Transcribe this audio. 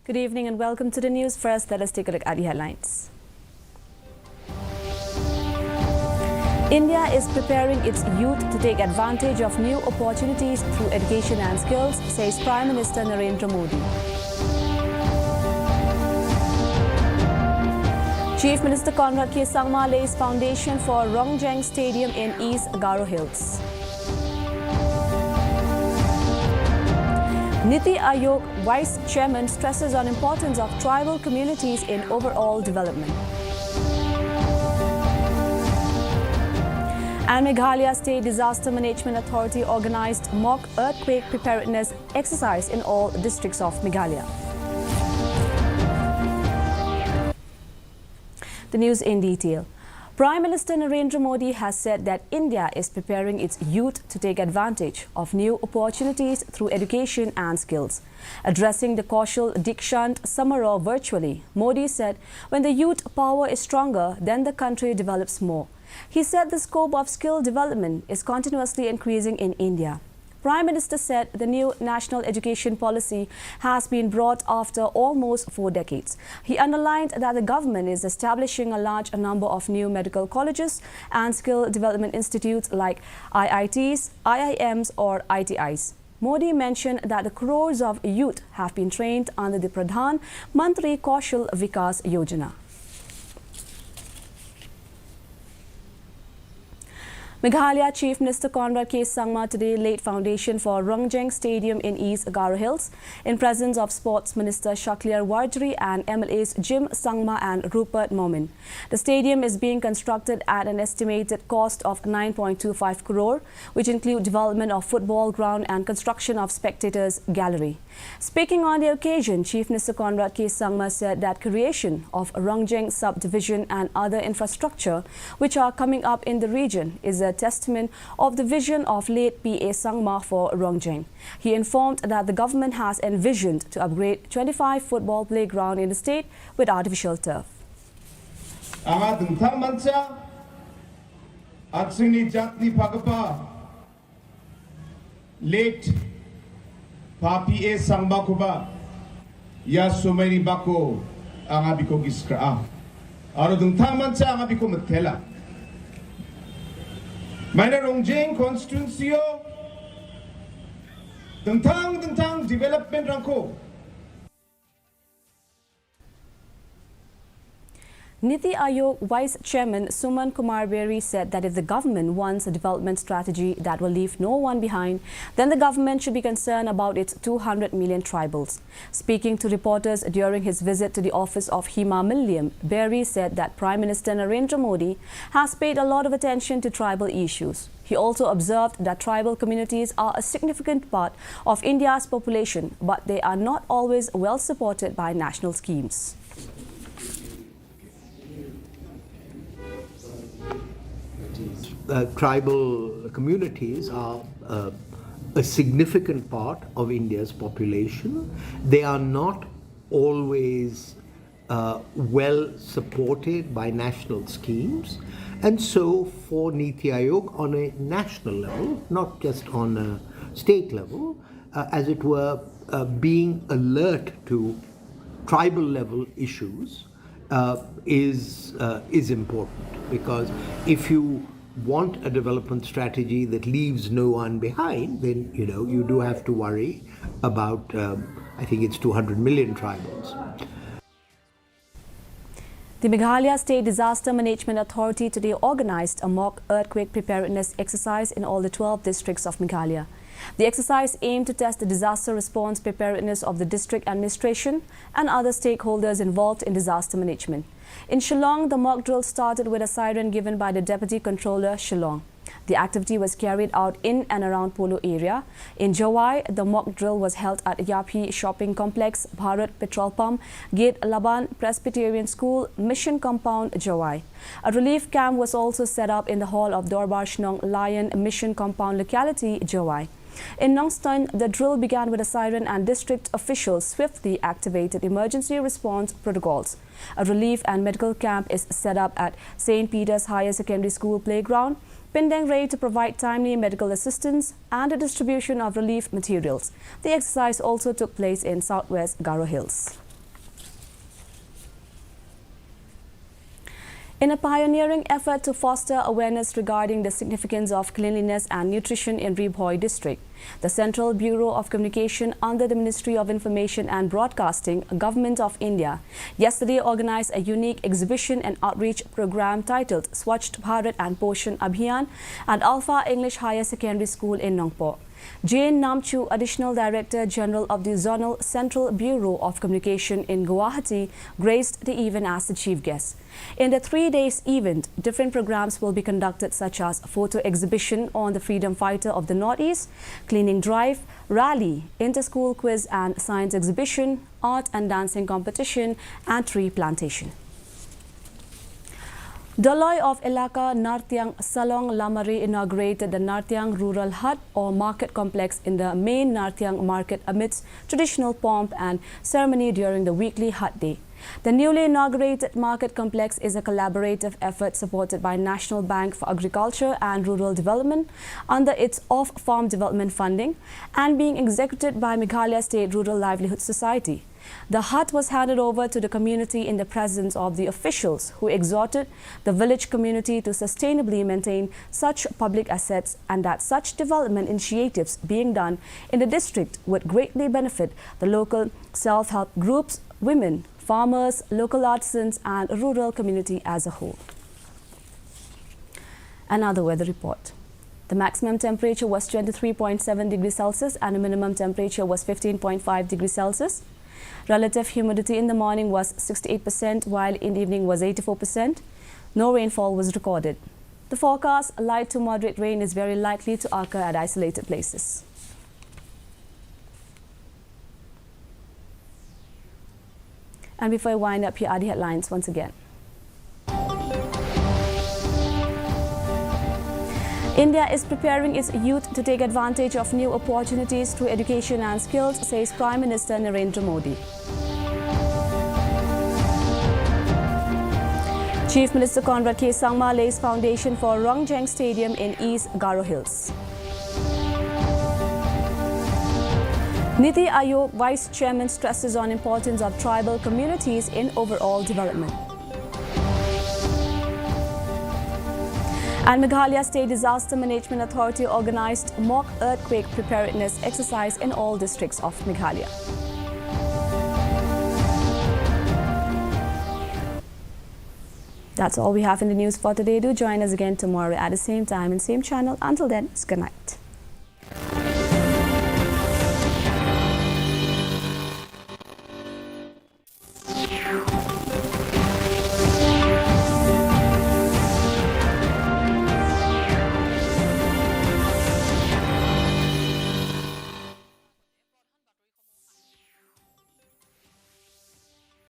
Good evening and welcome to the news. First, let us take a look at the headlines. India is preparing its youth to take advantage of new opportunities through education and skills, says Prime Minister Narendra Modi. Chief Minister Conrad K. Sangma lays foundation for Rongjeng Stadium in East Garo Hills. Niti Aayog Vice Chairman stresses on importance of tribal communities in overall development. And Meghalaya State Disaster Management Authority organized mock earthquake preparedness exercise in all districts of Meghalaya. The news in detail. Prime Minister Narendra Modi has said that India is preparing its youth to take advantage of new opportunities through education and skills. Addressing the Kaushal Dikshant Samaroh virtually, Modi said, when the youth power is stronger, then the country develops more. He said the scope of skill development is continuously increasing in India. Prime Minister said the new national education policy has been brought after almost 4 decades. He underlined that the government is establishing a large number of new medical colleges and skill development institutes like IITs, IIMs or ITIs. Modi mentioned that the crores of youth have been trained under the Pradhan Mantri Kaushal Vikas Yojana. Meghalaya Chief Minister Conrad K. Sangma today laid foundation for Rongjeng Stadium in East Garo Hills in presence of Sports Minister Shakliar Warjri and MLAs Jim Sangma and Rupert Momin. The stadium is being constructed at an estimated cost of 9.25 crore, which include development of football ground and construction of spectators gallery. Speaking on the occasion, Chief Minister Conrad K. Sangma said that creation of Rongjeng subdivision and other infrastructure which are coming up in the region is a testament of the vision of late P.A. Sangma for Rongjeng. He informed that the government has envisioned to upgrade 25 football playground in the state with artificial turf. Late P.A. Sangma kuba ya sumeri bako angabiko giskra. Aro dung thamancha angabiko matela. Meine Rongjeng constituency tentang development rangko. Niti Aayog Vice Chairman Suman Kumar Berry said that if the government wants a development strategy that will leave no one behind, then the government should be concerned about its 200 million tribals. Speaking to reporters during his visit to the office of Hima Milliam, Berry said that Prime Minister Narendra Modi has paid a lot of attention to tribal issues. He also observed that tribal communities are a significant part of India's population, but they are not always well supported by national schemes. Tribal communities are a significant part of India's population. They are not always well supported by national schemes. And so for Niti Aayog on a national level, not just on a state level, as it were, being alert to tribal level issues is important, because if you want a development strategy that leaves no one behind, then you do have to worry about I think it's 200 million tribals. The Meghalaya State Disaster Management Authority today organized a mock earthquake preparedness exercise in all the 12 districts of Meghalaya. The exercise aimed to test the disaster response preparedness of the district administration and other stakeholders involved in disaster management. In Shillong, the mock drill started with a siren given by the Deputy Controller, Shillong. The activity was carried out in and around Polo area. In Jawai, the mock drill was held at Yapi Shopping Complex, Bharat Petrol Pump, Gate Laban Presbyterian School, Mission Compound, Jawai. A relief camp was also set up in the hall of Dorbar Shnong Lion Mission Compound locality, Jawai. In Nongstoin, the drill began with a siren and district officials swiftly activated emergency response protocols. A relief and medical camp is set up at St. Peter's Higher Secondary School playground, Pindang Ray to provide timely medical assistance and the distribution of relief materials. The exercise also took place in southwest Garo Hills. In a pioneering effort to foster awareness regarding the significance of cleanliness and nutrition in Ribhoi district, the Central Bureau of Communication under the Ministry of Information and Broadcasting, Government of India, yesterday organized a unique exhibition and outreach program titled Swachh Bharat and Poshan Abhiyan at Alpha English Higher Secondary School in Nongpo. Jane Namchu, Additional Director General of the Zonal Central Bureau of Communication in Guwahati, graced the event as the chief guest. In the 3 days event, different programs will be conducted such as photo exhibition on the freedom fighter of the Northeast, cleaning drive, rally, inter-school quiz and science exhibition, art and dancing competition and tree plantation. Daloy of Elaka Nartyang Salong Lamari inaugurated the Nartyang Rural Hut or Market Complex in the main Nartyang Market amidst traditional pomp and ceremony during the weekly Hut Day. The newly inaugurated Market Complex is a collaborative effort supported by National Bank for Agriculture and Rural Development under its off-farm development funding and being executed by Meghalaya State Rural Livelihood Society. The hut was handed over to the community in the presence of the officials who exhorted the village community to sustainably maintain such public assets and that such development initiatives being done in the district would greatly benefit the local self-help groups, women, farmers, local artisans and rural community as a whole. Another weather report. The maximum temperature was 23.7 degrees Celsius and the minimum temperature was 15.5 degrees Celsius. Relative humidity in the morning was 68%, while in the evening was 84%. No rainfall was recorded. The forecast, light to moderate rain is very likely to occur at isolated places. And before I wind up, here are the headlines once again. India is preparing its youth to take advantage of new opportunities through education and skills, says Prime Minister Narendra Modi. Chief Minister Conrad K. Sangma lays foundation for Rongjeng Stadium in East Garo Hills. Niti Aayog Vice Chairman stresses on importance of tribal communities in overall development. And Meghalaya State Disaster Management Authority organized mock earthquake preparedness exercise in all districts of Meghalaya. That's all we have in the news for today. Do join us again tomorrow at the same time and same channel. Until then, good night.